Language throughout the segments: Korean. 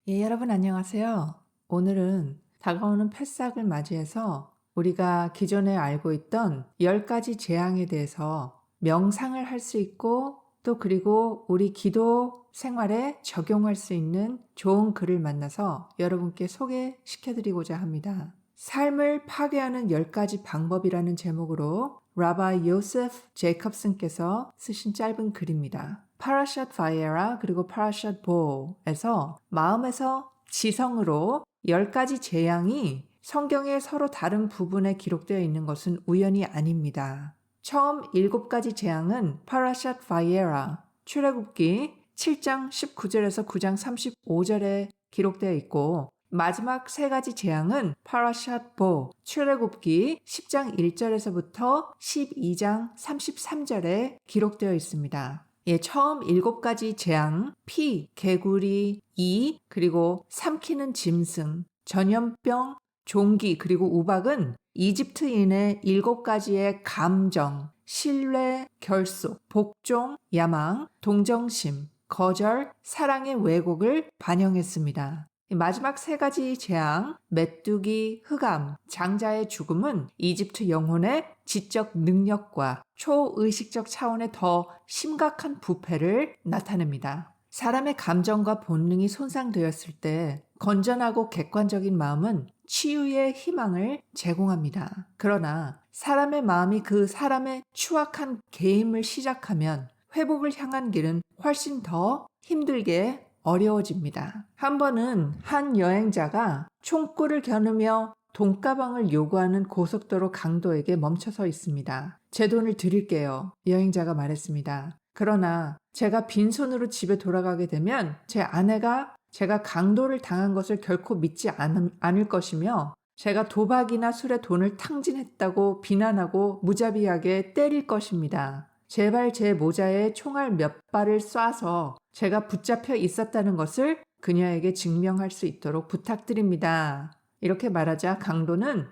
예, 여러분 안녕하세요. 오늘은 다가오는 패삭을 맞이해서 우리가 기존에 알고 있던 10가지 재앙에 대해서 명상을 할 수 있고 또 그리고 우리 기도 생활에 적용할 수 있는 좋은 글을 만나서 여러분께 소개시켜 드리고자 합니다. 삶을 파괴하는 10가지 방법이라는 제목으로 라바이 요세프 제이컵슨께서 쓰신 짧은 글입니다. 파라샷 바이에라 그리고 파라샷 보에서 마음에서 지성으로 10가지 재앙이 성경에 서로 다른 부분에 기록되어 있는 것은 우연이 아닙니다. 처음 7가지 재앙은 파라샷 바이에라 출애굽기 7장 19절에서 9장 35절에 기록되어 있고 마지막 3가지 재앙은 파라샷 보 출애굽기 10장 1절에서부터 12장 33절에 기록되어 있습니다. 예, 처음 7가지 재앙, 피, 개구리, 이, 그리고 삼키는 짐승, 전염병, 종기, 그리고 우박은 이집트인의 7가지의 감정, 신뢰, 결속, 복종, 야망, 동정심, 거절, 사랑의 왜곡을 반영했습니다. 마지막 3가지 재앙, 메뚜기, 흑암, 장자의 죽음은 이집트 영혼의 지적 능력과 초의식적 차원의 더 심각한 부패를 나타냅니다. 사람의 감정과 본능이 손상되었을 때 건전하고 객관적인 마음은 치유의 희망을 제공합니다. 그러나 사람의 마음이 그 사람의 추악한 개임을 시작하면 회복을 향한 길은 훨씬 더 힘들게 어려워집니다. 한 번은 한 여행자가 총구를 겨누며 돈가방을 요구하는 고속도로 강도에게 멈춰서 있습니다. 제 돈을 드릴게요. 여행자가 말했습니다. 그러나 제가 빈손으로 집에 돌아가게 되면 제 아내가 제가 강도를 당한 것을 결코 믿지 않을 것이며 제가 도박이나 술에 돈을 탕진했다고 비난하고 무자비하게 때릴 것입니다. 제발 제 모자에 총알 몇 발을 쏴서 제가 붙잡혀 있었다는 것을 그녀에게 증명할 수 있도록 부탁드립니다. 이렇게 말하자 강도는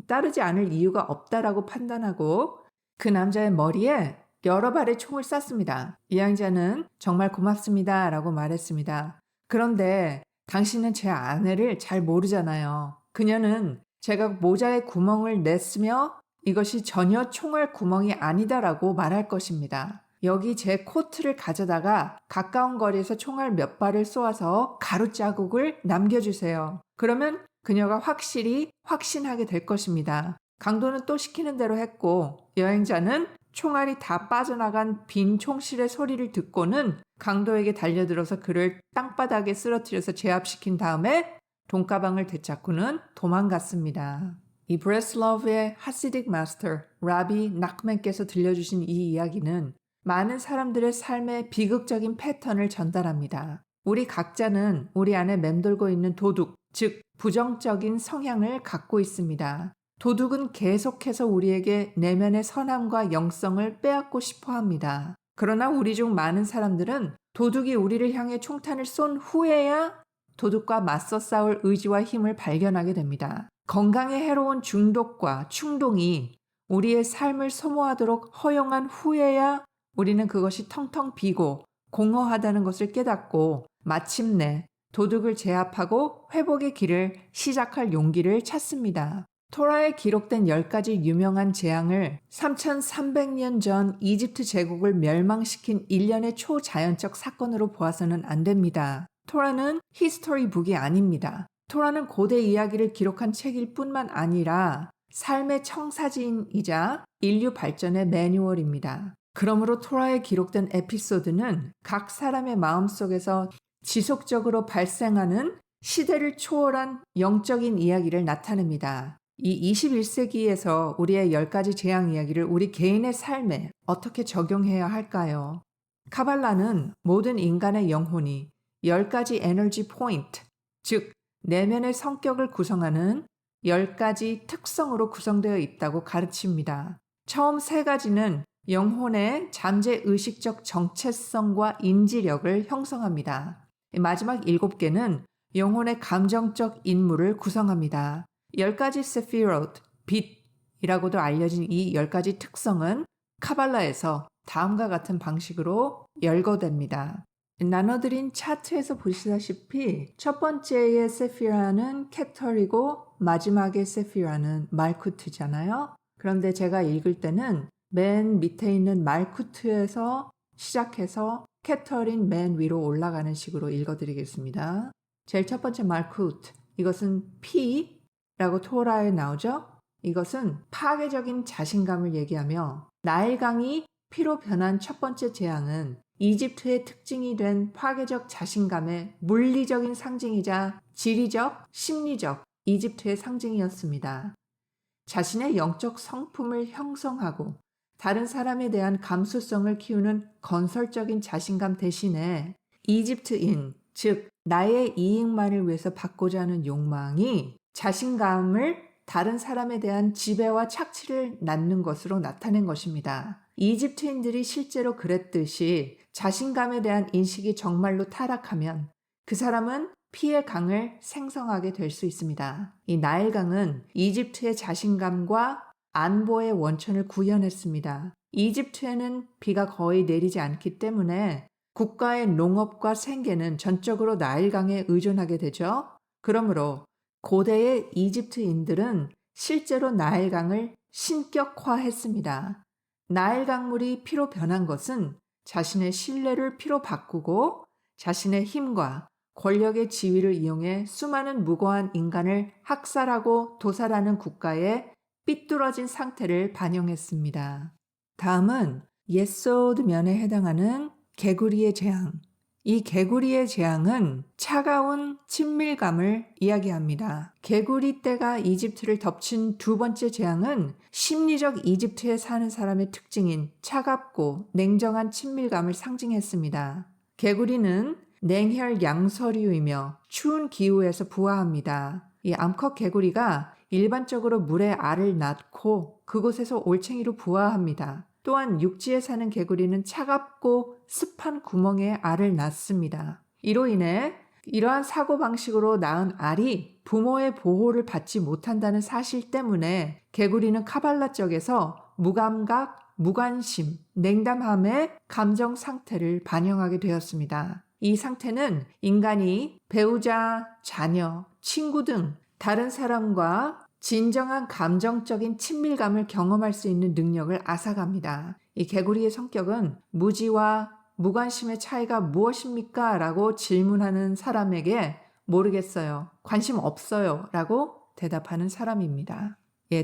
따르지 않을 이유가 없다라고 판단하고 그 남자의 머리에 여러 발의 총을 쐈습니다. 이양자는 정말 고맙습니다 라고 말했습니다. 그런데 당신은 제 아내를 잘 모르잖아요. 그녀는 제가 모자에 구멍을 냈으며 이것이 전혀 총알 구멍이 아니다라고 말할 것입니다. 여기 제 코트를 가져다가 가까운 거리에서 총알 몇 발을 쏘아서 가루 자국을 남겨주세요. 그러면 그녀가 확신하게 될 것입니다. 강도는 또 시키는 대로 했고 여행자는 총알이 다 빠져나간 빈 총실의 소리를 듣고는 강도에게 달려들어서 그를 땅바닥에 쓰러뜨려서 제압시킨 다음에 돈가방을 되찾고는 도망갔습니다. 이 브레슬러브의 하시딕 마스터 라비 낙맨께서 들려주신 이 이야기는 많은 사람들의 삶의 비극적인 패턴을 전달합니다. 우리 각자는 우리 안에 맴돌고 있는 도둑, 즉 부정적인 성향을 갖고 있습니다. 도둑은 계속해서 우리에게 내면의 선함과 영성을 빼앗고 싶어 합니다. 그러나 우리 중 많은 사람들은 도둑이 우리를 향해 총탄을 쏜 후에야 도둑과 맞서 싸울 의지와 힘을 발견하게 됩니다. 건강에 해로운 중독과 충동이 우리의 삶을 소모하도록 허용한 후에야 우리는 그것이 텅텅 비고 공허하다는 것을 깨닫고 마침내 도둑을 제압하고 회복의 길을 시작할 용기를 찾습니다. 토라에 기록된 10가지 유명한 재앙을 3300년 전 이집트 제국을 멸망시킨 일련의 초자연적 사건으로 보아서는 안 됩니다. 토라는 히스토리 북이 아닙니다. 토라는 고대 이야기를 기록한 책일 뿐만 아니라 삶의 청사진이자 인류 발전의 매뉴얼입니다. 그러므로 토라에 기록된 에피소드는 각 사람의 마음속에서 지속적으로 발생하는 시대를 초월한 영적인 이야기를 나타냅니다. 이 21세기에서 우리의 10가지 재앙 이야기를 우리 개인의 삶에 어떻게 적용해야 할까요? 카발라는 모든 인간의 영혼이 10가지 에너지 포인트, 즉 내면의 성격을 구성하는 10가지 특성으로 구성되어 있다고 가르칩니다. 처음 3가지는 영혼의 잠재의식적 정체성과 인지력을 형성합니다. 마지막 7개는 영혼의 감정적 인물을 구성합니다. 10가지 세피롯, 빛이라고도 알려진 이 10가지 특성은 카발라에서 다음과 같은 방식으로 열거됩니다. 나눠드린 차트에서 보시다시피 첫 번째의 세피라는 케털이고 마지막의 세피라는 말쿠트잖아요. 그런데 제가 읽을 때는 맨 밑에 있는 말쿠트에서 시작해서 케털인 맨 위로 올라가는 식으로 읽어드리겠습니다. 제일 첫 번째 말쿠트, 이것은 P라고 토라에 나오죠. 이것은 파괴적인 자신감을 얘기하며 나일강이 피로 변한 첫 번째 재앙은 이집트의 특징이 된 파괴적 자신감의 물리적인 상징이자 지리적, 심리적 이집트의 상징이었습니다. 자신의 영적 성품을 형성하고 다른 사람에 대한 감수성을 키우는 건설적인 자신감 대신에 이집트인, 즉 나의 이익만을 위해서 받고자 하는 욕망이 자신감을 다른 사람에 대한 지배와 착취를 낳는 것으로 나타낸 것입니다. 이집트인들이 실제로 그랬듯이 자신감에 대한 인식이 정말로 타락하면 그 사람은 피의 강을 생성하게 될 수 있습니다. 이 나일강은 이집트의 자신감과 안보의 원천을 구현했습니다. 이집트에는 비가 거의 내리지 않기 때문에 국가의 농업과 생계는 전적으로 나일강에 의존하게 되죠. 그러므로 고대의 이집트인들은 실제로 나일강을 신격화했습니다. 나일강물이 피로 변한 것은 자신의 신뢰를 피로 바꾸고 자신의 힘과 권력의 지위를 이용해 수많은 무고한 인간을 학살하고 도살하는 국가의 삐뚤어진 상태를 반영했습니다. 다음은 예소드 면에 해당하는 개구리의 재앙. 이 개구리의 재앙은 차가운 친밀감을 이야기합니다. 개구리 떼가 이집트를 덮친 두 번째 재앙은 심리적 이집트에 사는 사람의 특징인 차갑고 냉정한 친밀감을 상징했습니다. 개구리는 냉혈 양서류이며 추운 기후에서 부화합니다. 이 암컷 개구리가 일반적으로 물에 알을 낳고 그곳에서 올챙이로 부화합니다. 또한 육지에 사는 개구리는 차갑고 습한 구멍에 알을 낳습니다. 이로 인해 이러한 사고방식으로 낳은 알이 부모의 보호를 받지 못한다는 사실 때문에 개구리는 카발라 쪽에서 무감각, 무관심, 냉담함의 감정 상태를 반영하게 되었습니다. 이 상태는 인간이 배우자, 자녀, 친구 등 다른 사람과 진정한 감정적인 친밀감을 경험할 수 있는 능력을 앗아갑니다. 이 개구리의 성격은 무지와 무관심의 차이가 무엇입니까? 라고 질문하는 사람에게 모르겠어요. 관심 없어요. 라고 대답하는 사람입니다.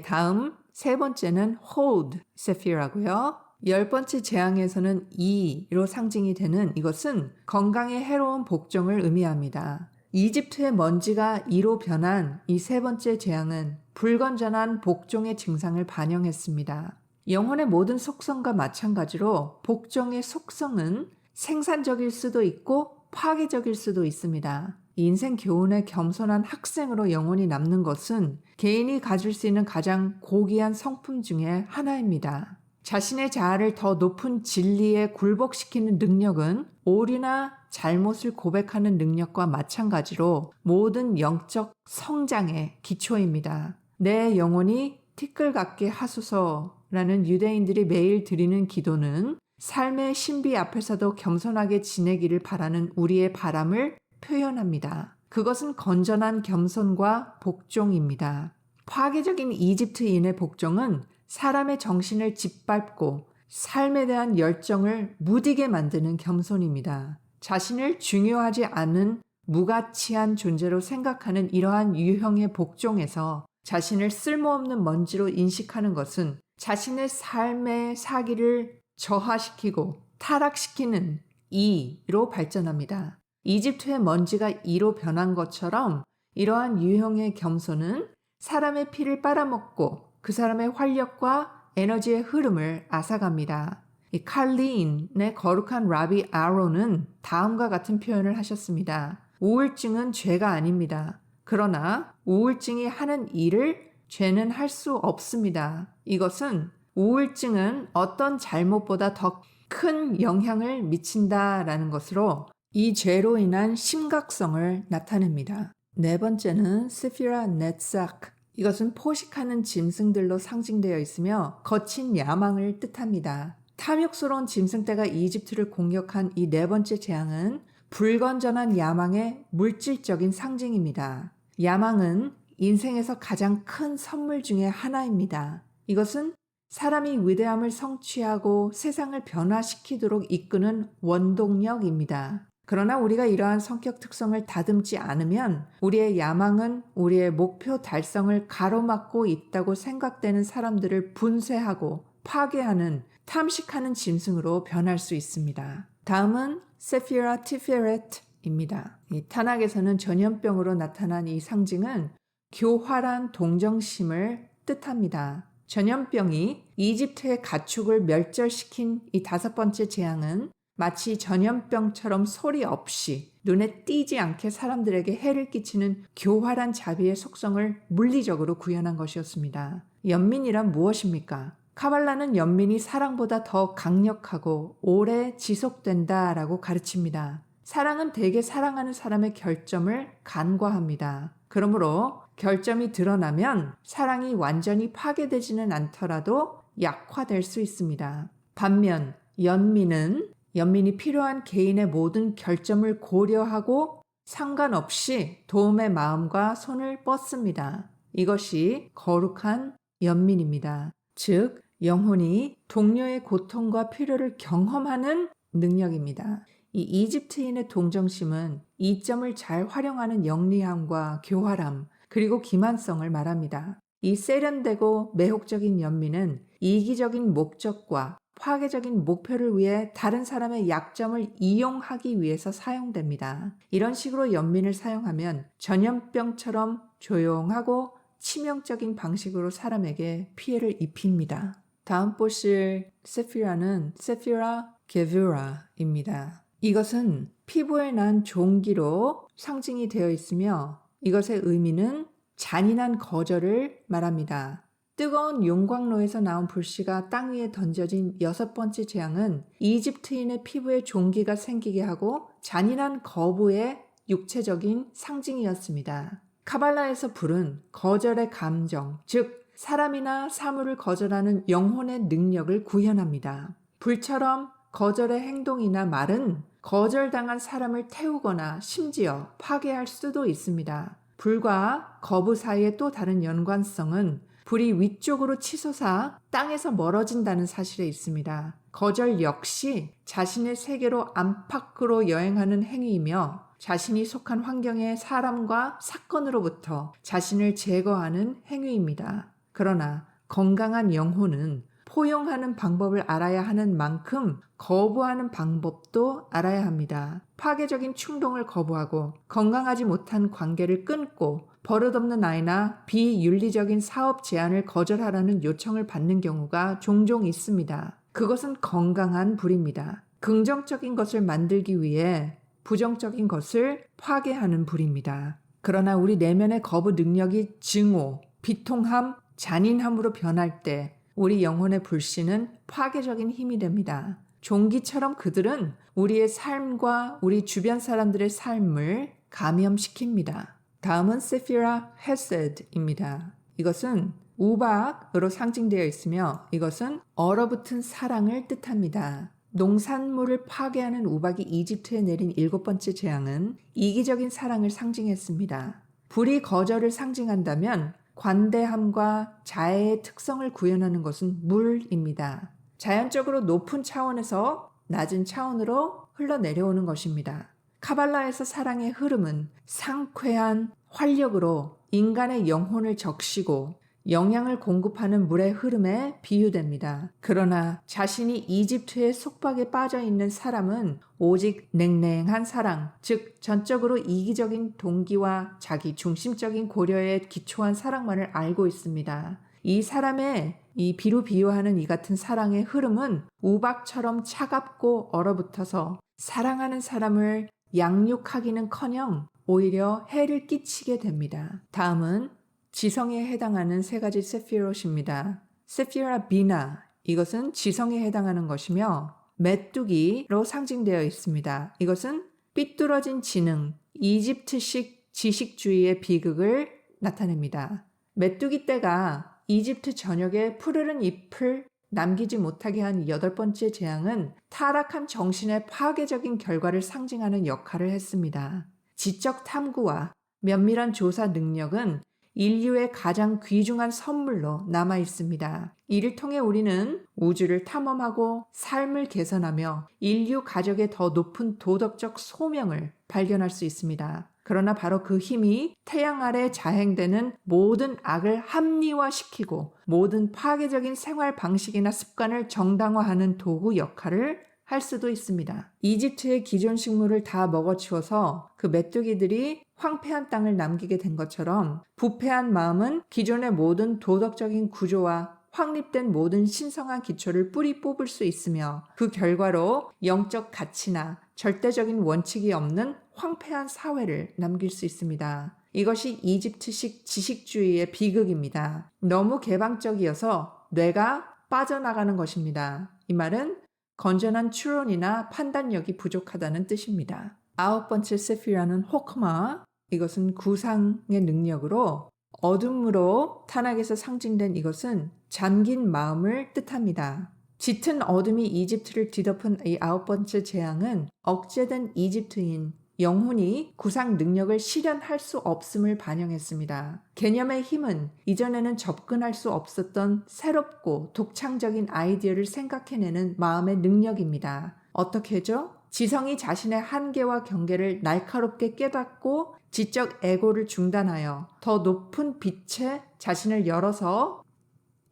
다음 세 번째는 hold 세피라고요. 10번째 재앙에서는 이로 상징이 되는 이것은 건강에 해로운 복종을 의미합니다. 이집트의 먼지가 이로 변한 이 세 번째 재앙은 불건전한 복종의 증상을 반영했습니다. 영혼의 모든 속성과 마찬가지로 복종의 속성은 생산적일 수도 있고 파괴적일 수도 있습니다. 인생 교훈의 겸손한 학생으로 영혼이 남는 것은 개인이 가질 수 있는 가장 고귀한 성품 중에 하나입니다. 자신의 자아를 더 높은 진리에 굴복시키는 능력은 오류나 잘못을 고백하는 능력과 마찬가지로 모든 영적 성장의 기초입니다. 내 영혼이 티끌 같게 하소서라는 유대인들이 매일 드리는 기도는 삶의 신비 앞에서도 겸손하게 지내기를 바라는 우리의 바람을 표현합니다. 그것은 건전한 겸손과 복종입니다. 파괴적인 이집트인의 복종은 사람의 정신을 짓밟고 삶에 대한 열정을 무디게 만드는 겸손입니다. 자신을 중요하지 않은 무가치한 존재로 생각하는 이러한 유형의 복종에서 자신을 쓸모없는 먼지로 인식하는 것은 자신의 삶의 사기를 저하시키고 타락시키는 이로 발전합니다. 이집트의 먼지가 이로 변한 것처럼 이러한 유형의 겸손은 사람의 피를 빨아먹고 그 사람의 활력과 에너지의 흐름을 앗아갑니다. 이 칼린의 거룩한 라비 아론은 다음과 같은 표현을 하셨습니다. 우울증은 죄가 아닙니다. 그러나 우울증이 하는 일을 죄는 할 수 없습니다. 이것은 우울증은 어떤 잘못보다 더 큰 영향을 미친다라는 것으로 이 죄로 인한 심각성을 나타냅니다. 네 번째는 스피라 넷삭. 이것은 포식하는 짐승들로 상징되어 있으며 거친 야망을 뜻합니다. 탐욕스러운 짐승떼가 이집트를 공격한 이 네 번째 재앙은 불건전한 야망의 물질적인 상징입니다. 야망은 인생에서 가장 큰 선물 중에 하나입니다. 이것은 사람이 위대함을 성취하고 세상을 변화시키도록 이끄는 원동력입니다. 그러나 우리가 이러한 성격 특성을 다듬지 않으면 우리의 야망은 우리의 목표 달성을 가로막고 있다고 생각되는 사람들을 분쇄하고 파괴하는 탐식하는 짐승으로 변할 수 있습니다. 다음은 세피라 티페렛입니다. 이 타낙에서는 전염병으로 나타난 이 상징은 교활한 동정심을 뜻합니다. 전염병이 이집트의 가축을 멸절시킨 이 5번째 재앙은 마치 전염병처럼 소리 없이 눈에 띄지 않게 사람들에게 해를 끼치는 교활한 자비의 속성을 물리적으로 구현한 것이었습니다. 연민이란 무엇입니까? 카발라는 연민이 사랑보다 더 강력하고 오래 지속된다라고 가르칩니다. 사랑은 대개 사랑하는 사람의 결점을 간과합니다. 그러므로 결점이 드러나면 사랑이 완전히 파괴되지는 않더라도 약화될 수 있습니다. 반면 연민이 필요한 개인의 모든 결점을 고려하고 상관없이 도움의 마음과 손을 뻗습니다. 이것이 거룩한 연민입니다. 즉, 영혼이 동료의 고통과 필요를 경험하는 능력입니다. 이 이집트인의 동정심은 이점을 잘 활용하는 영리함과 교활함, 그리고 기만성을 말합니다. 이 세련되고 매혹적인 연민은 이기적인 목적과 파괴적인 목표를 위해 다른 사람의 약점을 이용하기 위해서 사용됩니다. 이런 식으로 연민을 사용하면 전염병처럼 조용하고 치명적인 방식으로 사람에게 피해를 입힙니다. 다음 보실 세피라는 세피라 게뷰라입니다. 이것은 피부에 난 종기로 상징이 되어 있으며 이것의 의미는 잔인한 거절을 말합니다. 뜨거운 용광로에서 나온 불씨가 땅 위에 던져진 6번째 재앙은 이집트인의 피부에 종기가 생기게 하고 잔인한 거부의 육체적인 상징이었습니다. 카발라에서 불은 거절의 감정, 즉 사람이나 사물을 거절하는 영혼의 능력을 구현합니다. 불처럼 거절의 행동이나 말은 거절당한 사람을 태우거나 심지어 파괴할 수도 있습니다. 불과 거부 사이의 또 다른 연관성은 불이 위쪽으로 치솟아 땅에서 멀어진다는 사실에 있습니다. 거절 역시 자신의 세계로 안팎으로 여행하는 행위이며 자신이 속한 환경의 사람과 사건으로부터 자신을 제거하는 행위입니다. 그러나 건강한 영혼은 포용하는 방법을 알아야 하는 만큼 거부하는 방법도 알아야 합니다. 파괴적인 충동을 거부하고 건강하지 못한 관계를 끊고 버릇없는 아이나 비윤리적인 사업 제안을 거절하라는 요청을 받는 경우가 종종 있습니다. 그것은 건강한 불입니다. 긍정적인 것을 만들기 위해 부정적인 것을 파괴하는 불입니다. 그러나 우리 내면의 거부 능력이 증오, 비통함, 잔인함으로 변할 때 우리 영혼의 불씨는 파괴적인 힘이 됩니다. 종기처럼 그들은 우리의 삶과 우리 주변 사람들의 삶을 감염시킵니다. 다음은 세피라 헤세드입니다. 이것은 우박으로 상징되어 있으며 이것은 얼어붙은 사랑을 뜻합니다. 농산물을 파괴하는 우박이 이집트에 내린 7번째 재앙은 이기적인 사랑을 상징했습니다. 불이 거절을 상징한다면 관대함과 자애의 특성을 구현하는 것은 물입니다. 자연적으로 높은 차원에서 낮은 차원으로 흘러내려오는 것입니다. 카발라에서 사랑의 흐름은 상쾌한 활력으로 인간의 영혼을 적시고 영양을 공급하는 물의 흐름에 비유됩니다. 그러나 자신이 이집트의 속박에 빠져 있는 사람은 오직 냉랭한 사랑, 즉 전적으로 이기적인 동기와 자기 중심적인 고려에 기초한 사랑만을 알고 있습니다. 이 사람의 이 비로 비유하는 이 같은 사랑의 흐름은 우박처럼 차갑고 얼어붙어서 사랑하는 사람을 양육하기는커녕 오히려 해를 끼치게 됩니다. 다음은 지성에 해당하는 3가지 세피롯입니다. 세피라 비나, 이것은 지성에 해당하는 것이며 메뚜기로 상징되어 있습니다. 이것은 삐뚤어진 지능, 이집트식 지식주의의 비극을 나타냅니다. 메뚜기 떼가 이집트 전역에 푸르른 잎을 남기지 못하게 한 8번째 재앙은 타락한 정신의 파괴적인 결과를 상징하는 역할을 했습니다. 지적 탐구와 면밀한 조사 능력은 인류의 가장 귀중한 선물로 남아 있습니다. 이를 통해 우리는 우주를 탐험하고 삶을 개선하며 인류 가족의 더 높은 도덕적 소명을 발견할 수 있습니다. 그러나 바로 그 힘이 태양 아래 자행되는 모든 악을 합리화시키고 모든 파괴적인 생활 방식이나 습관을 정당화하는 도구 역할을 할 수도 있습니다. 이집트의 기존 식물을 다 먹어치워서 그 메뚜기들이 황폐한 땅을 남기게 된 것처럼 부패한 마음은 기존의 모든 도덕적인 구조와 확립된 모든 신성한 기초를 뿌리 뽑을 수 있으며 그 결과로 영적 가치나 절대적인 원칙이 없는 황폐한 사회를 남길 수 있습니다. 이것이 이집트식 지식주의의 비극입니다. 너무 개방적이어서 뇌가 빠져나가는 것입니다. 이 말은 건전한 추론이나 판단력이 부족하다는 뜻입니다. 9번째 세피라는 호크마, 이것은 구상의 능력으로 어둠으로 탄악에서 상징된 이것은 잠긴 마음을 뜻합니다. 짙은 어둠이 이집트를 뒤덮은 이 9번째 재앙은 억제된 이집트인 영혼이 구상 능력을 실현할 수 없음을 반영했습니다. 개념의 힘은 이전에는 접근할 수 없었던 새롭고 독창적인 아이디어를 생각해내는 마음의 능력입니다. 어떻게죠? 지성이 자신의 한계와 경계를 날카롭게 깨닫고 지적 애고를 중단하여 더 높은 빛에 자신을 열어서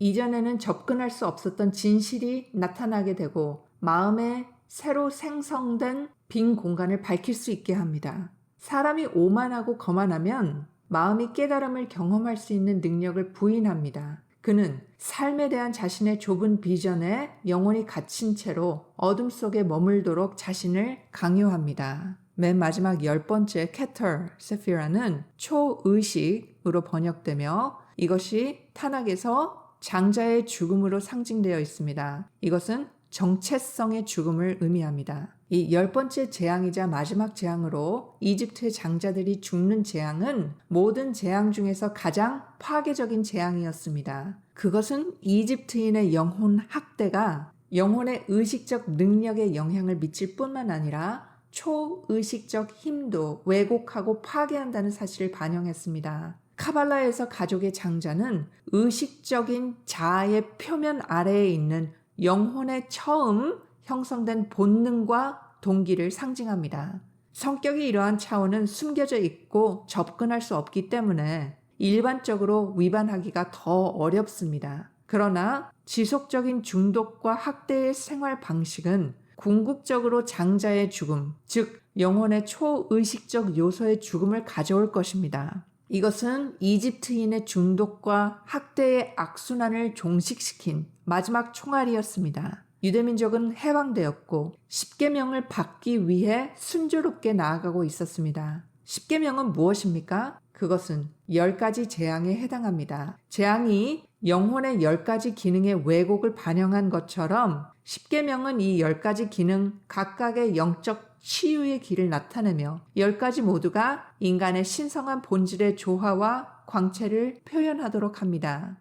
이전에는 접근할 수 없었던 진실이 나타나게 되고 마음에 새로 생성된 빈 공간을 밝힐 수 있게 합니다. 사람이 오만하고 거만하면 마음이 깨달음을 경험할 수 있는 능력을 부인합니다. 그는 삶에 대한 자신의 좁은 비전에 영혼이 갇힌 채로 어둠 속에 머물도록 자신을 강요합니다. 맨 마지막 10번째 케터 세피라는 초의식으로 번역되며 이것이 탄악에서 장자의 죽음으로 상징되어 있습니다. 이것은 정체성의 죽음을 의미합니다. 이 10번째 재앙이자 마지막 재앙으로 이집트의 장자들이 죽는 재앙은 모든 재앙 중에서 가장 파괴적인 재앙이었습니다. 그것은 이집트인의 영혼 학대가 영혼의 의식적 능력에 영향을 미칠 뿐만 아니라 초의식적 힘도 왜곡하고 파괴한다는 사실을 반영했습니다. 카발라에서 가족의 장자는 의식적인 자아의 표면 아래에 있는 영혼의 처음 형성된 본능과 동기를 상징합니다. 성격이 이러한 차원은 숨겨져 있고 접근할 수 없기 때문에 일반적으로 위반하기가 더 어렵습니다. 그러나 지속적인 중독과 학대의 생활 방식은 궁극적으로 장자의 죽음, 즉 영혼의 초의식적 요소의 죽음을 가져올 것입니다. 이것은 이집트인의 중독과 학대의 악순환을 종식시킨 마지막 총알이었습니다. 유대민족은 해방되었고 10계명을 받기 위해 순조롭게 나아가고 있었습니다. 10계명은 무엇입니까? 그것은 10가지 재앙에 해당합니다. 재앙이 영혼의 10가지 기능의 왜곡을 반영한 것처럼 10계명은 이 10가지 기능 각각의 영적 치유의 길을 나타내며 10가지 모두가 인간의 신성한 본질의 조화와 광채를 표현하도록 합니다.